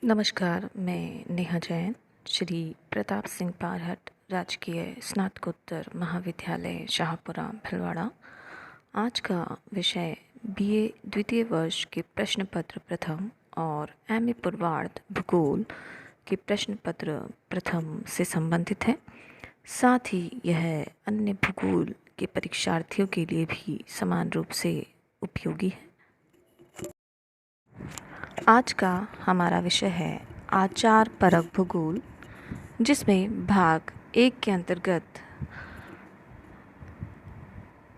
नमस्कार, मैं नेहा जैन, श्री प्रताप सिंह पारहट राजकीय स्नातकोत्तर महाविद्यालय शाहपुरा भीलवाड़ा। आज का विषय बीए द्वितीय वर्ष के प्रश्न पत्र प्रथम और एमए पूर्वार्ध भूगोल के प्रश्न पत्र प्रथम से संबंधित है। साथ ही यह अन्य भूगोल के परीक्षार्थियों के लिए भी समान रूप से उपयोगी है। आज का हमारा विषय है आचार परक भूगोल, जिसमें भाग 1 के अंतर्गत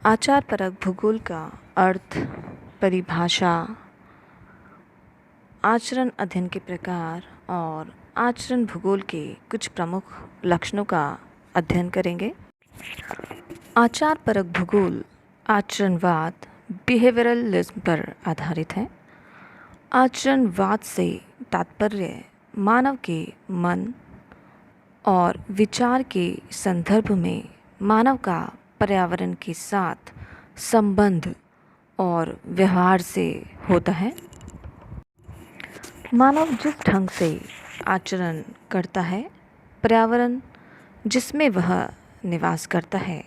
आचार परक भूगोल का अर्थ, परिभाषा, आचरण अध्ययन के प्रकार और आचरण भूगोल के कुछ प्रमुख लक्षणों का अध्ययन करेंगे। आचार परक भूगोल आचरणवाद बिहेवियरलिज्म पर आधारित है। आचरणवाद से तात्पर्य मानव के मन और विचार के संदर्भ में मानव का पर्यावरण के साथ संबंध और व्यवहार से होता है। मानव जिस ढंग से आचरण करता है, पर्यावरण जिसमें वह निवास करता है,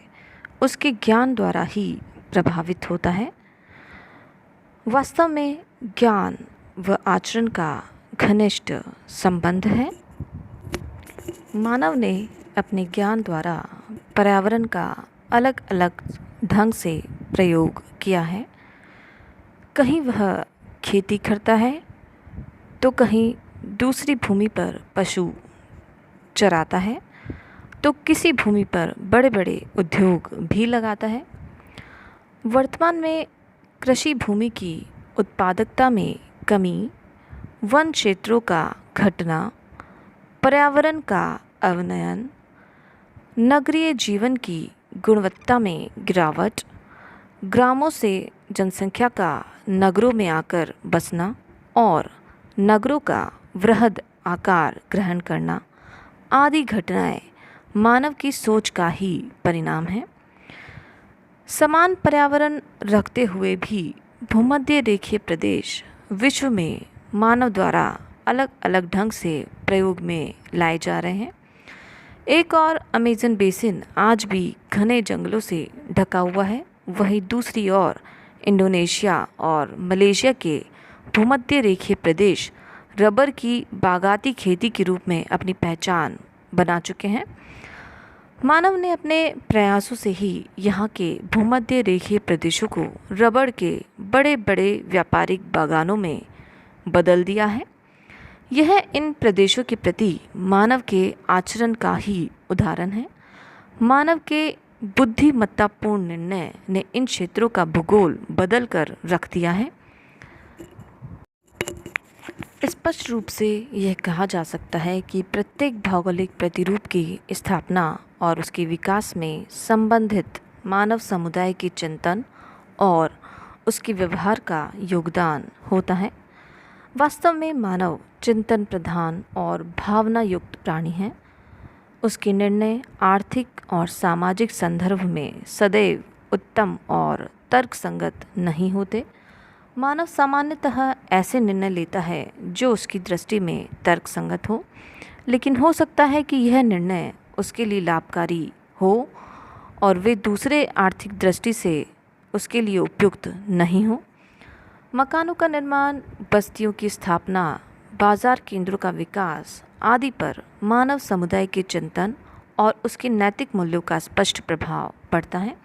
उसके ज्ञान द्वारा ही प्रभावित होता है। वास्तव में ज्ञान व आचरण का घनिष्ठ संबंध है। मानव ने अपने ज्ञान द्वारा पर्यावरण का अलग अलग ढंग से प्रयोग किया है। कहीं वह खेती करता है तो कहीं दूसरी भूमि पर पशु चराता है, तो किसी भूमि पर बड़े बड़े उद्योग भी लगाता है। वर्तमान में कृषि भूमि की उत्पादकता में कमी, वन क्षेत्रों का घटना, पर्यावरण का अवनयन, नगरीय जीवन की गुणवत्ता में गिरावट, ग्रामों से जनसंख्या का नगरों में आकर बसना और नगरों का वृहद आकार ग्रहण करना आदि घटनाएं मानव की सोच का ही परिणाम है। समान पर्यावरण रखते हुए भी भूमध्य रेखीय प्रदेश विश्व में मानव द्वारा अलग अलग ढंग से प्रयोग में लाए जा रहे हैं। एक और अमेज़न बेसिन आज भी घने जंगलों से ढका हुआ है, वहीं दूसरी ओर इंडोनेशिया और मलेशिया के भूमध्य रेखीय प्रदेश रबर की बागाती खेती के रूप में अपनी पहचान बना चुके हैं। मानव ने अपने प्रयासों से ही यहाँ के भूमध्य रेखीय प्रदेशों को रबड़ के बड़े बड़े व्यापारिक बागानों में बदल दिया है। यह इन प्रदेशों के प्रति मानव के आचरण का ही उदाहरण है। मानव के बुद्धिमत्तापूर्ण निर्णय ने इन क्षेत्रों का भूगोल बदल कर रख दिया है। स्पष्ट रूप से यह कहा जा सकता है कि प्रत्येक भौगोलिक प्रतिरूप की स्थापना और उसके विकास में संबंधित मानव समुदाय के चिंतन और उसके व्यवहार का योगदान होता है। वास्तव में मानव चिंतन प्रधान और भावना युक्त प्राणी है। उसके निर्णय आर्थिक और सामाजिक संदर्भ में सदैव उत्तम और तर्कसंगत नहीं होते। मानव सामान्यतः ऐसे निर्णय लेता है जो उसकी दृष्टि में तर्कसंगत हो, लेकिन हो सकता है कि यह निर्णय उसके लिए लाभकारी हो और वे दूसरे आर्थिक दृष्टि से उसके लिए उपयुक्त नहीं हो। मकानों का निर्माण, बस्तियों की स्थापना, बाजार केंद्रों का विकास आदि पर मानव समुदाय के चिंतन और उसके नैतिक मूल्यों का स्पष्ट प्रभाव पड़ता है।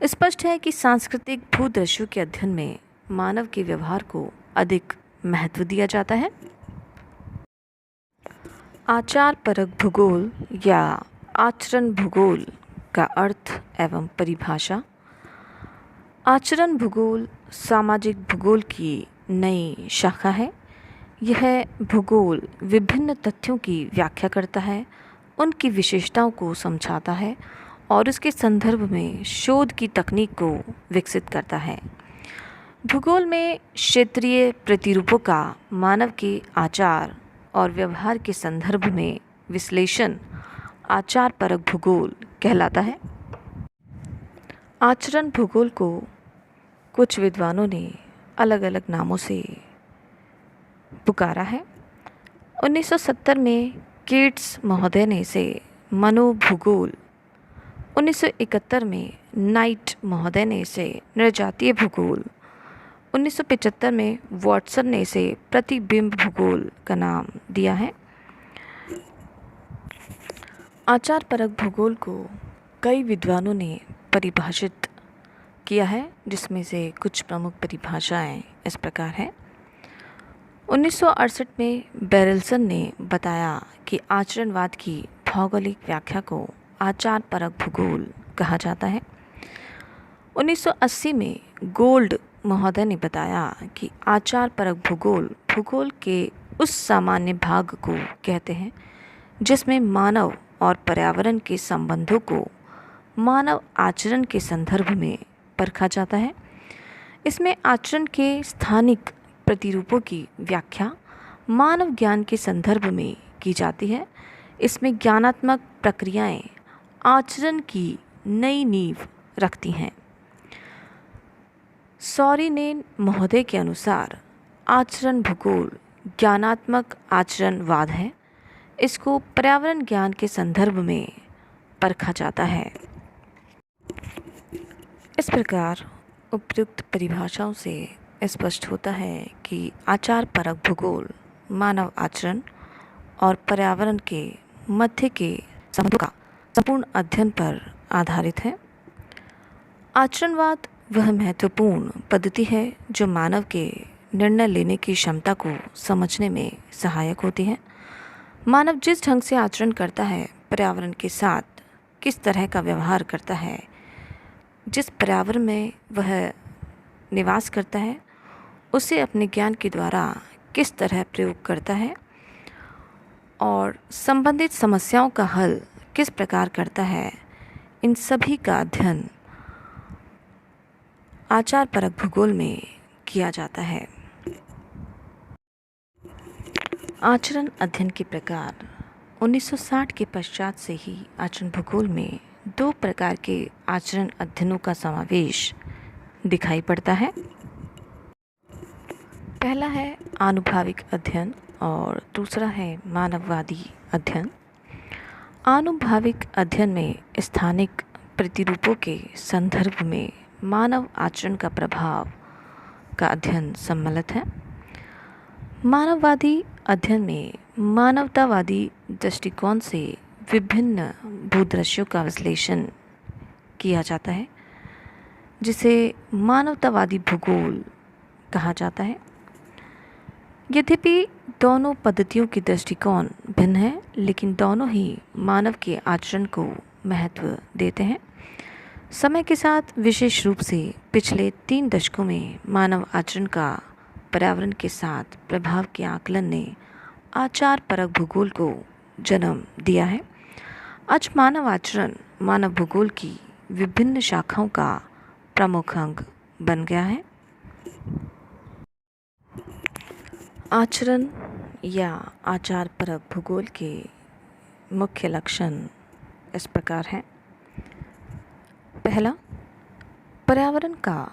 स्पष्ट है कि सांस्कृतिक भूदृश्यों के अध्ययन में मानव के व्यवहार को अधिक महत्व दिया जाता है। आचार परक भूगोल या आचरण भूगोल का अर्थ एवं परिभाषा। आचरण भूगोल सामाजिक भूगोल की नई शाखा है। यह भूगोल विभिन्न तथ्यों की व्याख्या करता है, उनकी विशेषताओं को समझाता है और उसके संदर्भ में शोध की तकनीक को विकसित करता है। भूगोल में क्षेत्रीय प्रतिरूपों का मानव के आचार और व्यवहार के संदर्भ में विश्लेषण आचार परक भूगोल कहलाता है। आचरण भूगोल को कुछ विद्वानों ने अलग अलग नामों से पुकारा है। 1970 में केट्स महोदय ने इसे मनोभूगोल, 1971 में नाइट महोदय ने इसे नृजातीय भूगोल, 1975 में वॉटसन ने इसे प्रतिबिंब भूगोल का नाम दिया है। आचार परक भूगोल को कई विद्वानों ने परिभाषित किया है, जिसमें से कुछ प्रमुख परिभाषाएं इस प्रकार हैं। 1968 में बेरिल्सन ने बताया कि आचरणवाद की भौगोलिक व्याख्या को आचार परक भूगोल कहा जाता है। 1980 में गोल्ड महोदय ने बताया कि आचार परक भूगोल भूगोल के उस सामान्य भाग को कहते हैं जिसमें मानव और पर्यावरण के संबंधों को मानव आचरण के संदर्भ में परखा जाता है। इसमें आचरण के स्थानिक प्रतिरूपों की व्याख्या मानव ज्ञान के संदर्भ में की जाती है। इसमें ज्ञानात्मक प्रक्रियाएं आचरण की नई नींव रखती हैं। सॉरीनेन महोदय के अनुसार आचरण भूगोल ज्ञानात्मक आचरणवाद है। इसको पर्यावरण ज्ञान के संदर्भ में परखा जाता है। इस प्रकार उपयुक्त परिभाषाओं से स्पष्ट होता है कि आचार परक भूगोल मानव आचरण और पर्यावरण के मध्य के संबंधों का संपूर्ण अध्ययन पर आधारित है। आचरणवाद वह महत्वपूर्ण पद्धति है जो मानव के निर्णय लेने की क्षमता को समझने में सहायक होती है। मानव जिस ढंग से आचरण करता है, पर्यावरण के साथ किस तरह का व्यवहार करता है, जिस पर्यावरण में वह निवास करता है, उसे अपने ज्ञान के द्वारा किस तरह प्रयोग करता है और संबंधित समस्याओं का हल किस प्रकार करता है, इन सभी का अध्ययन आचार परक भूगोल में किया जाता है। आचरण अध्ययन के प्रकार 1960 के पश्चात से ही आचरण भूगोल में दो प्रकार के आचरण अध्ययनों का समावेश दिखाई पड़ता है। पहला है आनुभविक अध्ययन और दूसरा है मानववादी अध्ययन। आनुभविक अध्ययन में स्थानिक प्रतिरूपों के संदर्भ में मानव आचरण का प्रभाव का अध्ययन सम्मिलित है। मानववादी अध्ययन में मानवतावादी दृष्टिकोण से विभिन्न भूदृश्यों का विश्लेषण किया जाता है, जिसे मानवतावादी भूगोल कहा जाता है। यद्यपि दोनों पद्धतियों की दृष्टिकोण भिन्न है, लेकिन दोनों ही मानव के आचरण को महत्व देते हैं। समय के साथ विशेष रूप से पिछले 3 दशकों में मानव आचरण का पर्यावरण के साथ प्रभाव के आकलन ने आचार परक भूगोल को जन्म दिया है। आज मानव आचरण मानव भूगोल की विभिन्न शाखाओं का प्रमुख अंग बन गया है। आचरण या आचार परक भूगोल के मुख्य लक्षण इस प्रकार हैं। पहला, पर्यावरण का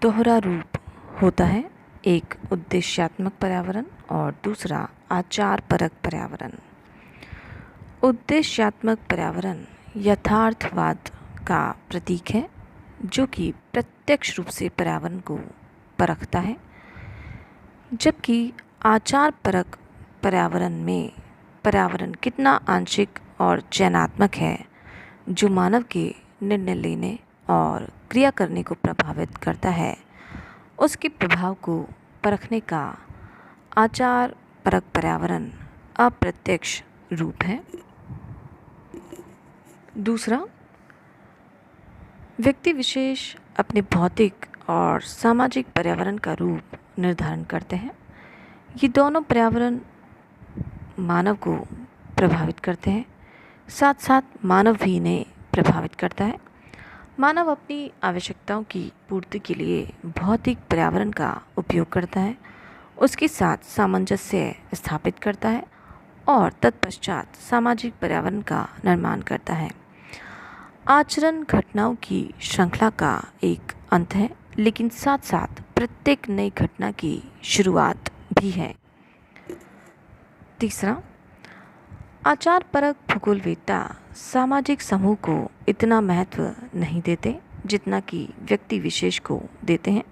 दोहरा रूप होता है, एक उद्देश्यात्मक पर्यावरण और दूसरा आचार परक पर्यावरण। उद्देश्यात्मक पर्यावरण यथार्थवाद का प्रतीक है, जो कि प्रत्यक्ष रूप से पर्यावरण को परखता है, जबकि आचार परक पर्यावरण में पर्यावरण कितना आंशिक और चयनात्मक है, जो मानव के निर्णय लेने और क्रिया करने को प्रभावित करता है, उसके प्रभाव को परखने का आचार परक पर्यावरण अप्रत्यक्ष रूप है। दूसरा, व्यक्ति विशेष अपने भौतिक और सामाजिक पर्यावरण का रूप निर्धारण करते हैं। ये दोनों पर्यावरण मानव को प्रभावित करते हैं, साथ साथ मानव भी इन्हें प्रभावित करता है। मानव अपनी आवश्यकताओं की पूर्ति के लिए भौतिक पर्यावरण का उपयोग करता है, उसके साथ सामंजस्य स्थापित करता है और तत्पश्चात सामाजिक पर्यावरण का निर्माण करता है। आचरण घटनाओं की श्रृंखला का एक अंत है, लेकिन साथ साथ प्रत्येक नई घटना की शुरुआत भी है। तीसरा, आचार परक भूगोलवेत्ता सामाजिक समूह को इतना महत्व नहीं देते जितना कि व्यक्ति विशेष को देते हैं।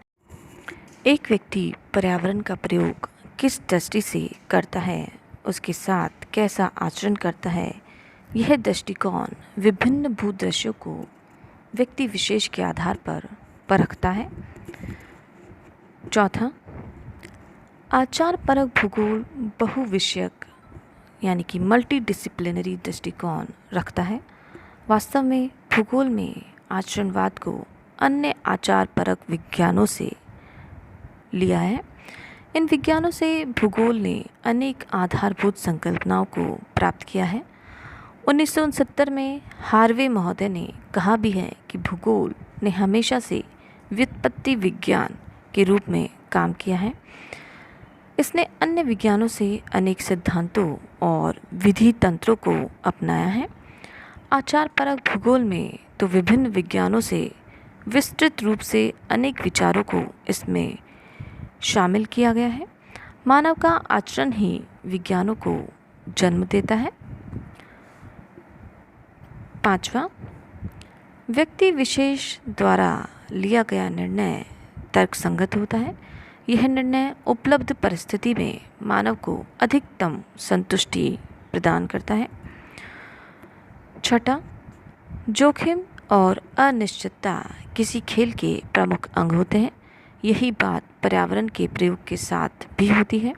एक व्यक्ति पर्यावरण का प्रयोग किस दृष्टि से करता है, उसके साथ कैसा आचरण करता है, यह दृष्टिकोण विभिन्न भूदृश्यों को व्यक्ति विशेष के आधार पर परखता है। चौथा, आचार परक भूगोल बहुविषयक यानी कि मल्टी डिसिप्लिनरी दृष्टिकोण रखता है। वास्तव में भूगोल में आचरणवाद को अन्य आचार परक विज्ञानों से लिया है। इन विज्ञानों से भूगोल ने अनेक आधारभूत संकल्पनाओं को प्राप्त किया है। 1969 में हार्वे महोदय ने कहा भी है कि भूगोल ने हमेशा से व्युत्पत्ति विज्ञान के रूप में काम किया है। इसने अन्य विज्ञानों से अनेक सिद्धांतों और विधि तंत्रों को अपनाया है। आचार परक भूगोल में तो विभिन्न विज्ञानों से विस्तृत रूप से अनेक विचारों को इसमें शामिल किया गया है। मानव का आचरण ही विज्ञानों को जन्म देता है। पांचवा, व्यक्ति विशेष द्वारा लिया गया निर्णय तर्कसंगत होता है। यह निर्णय उपलब्ध परिस्थिति में मानव को अधिकतम संतुष्टि प्रदान करता है। छठा, जोखिम और अनिश्चितता किसी खेल के प्रमुख अंग होते हैं। यही बात पर्यावरण के प्रयोग के साथ भी होती है।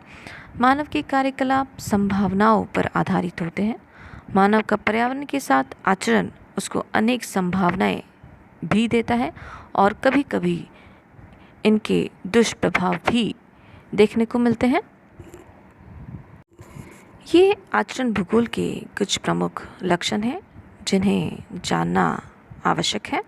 मानव के कार्यकलाप संभावनाओं पर आधारित होते हैं। मानव का पर्यावरण के साथ आचरण उसको अनेक संभावनाएं भी देता है और कभी कभी इनके दुष्प्रभाव भी देखने को मिलते हैं। ये आचरण भूगोल के कुछ प्रमुख लक्षण हैं जिन्हें जानना आवश्यक है।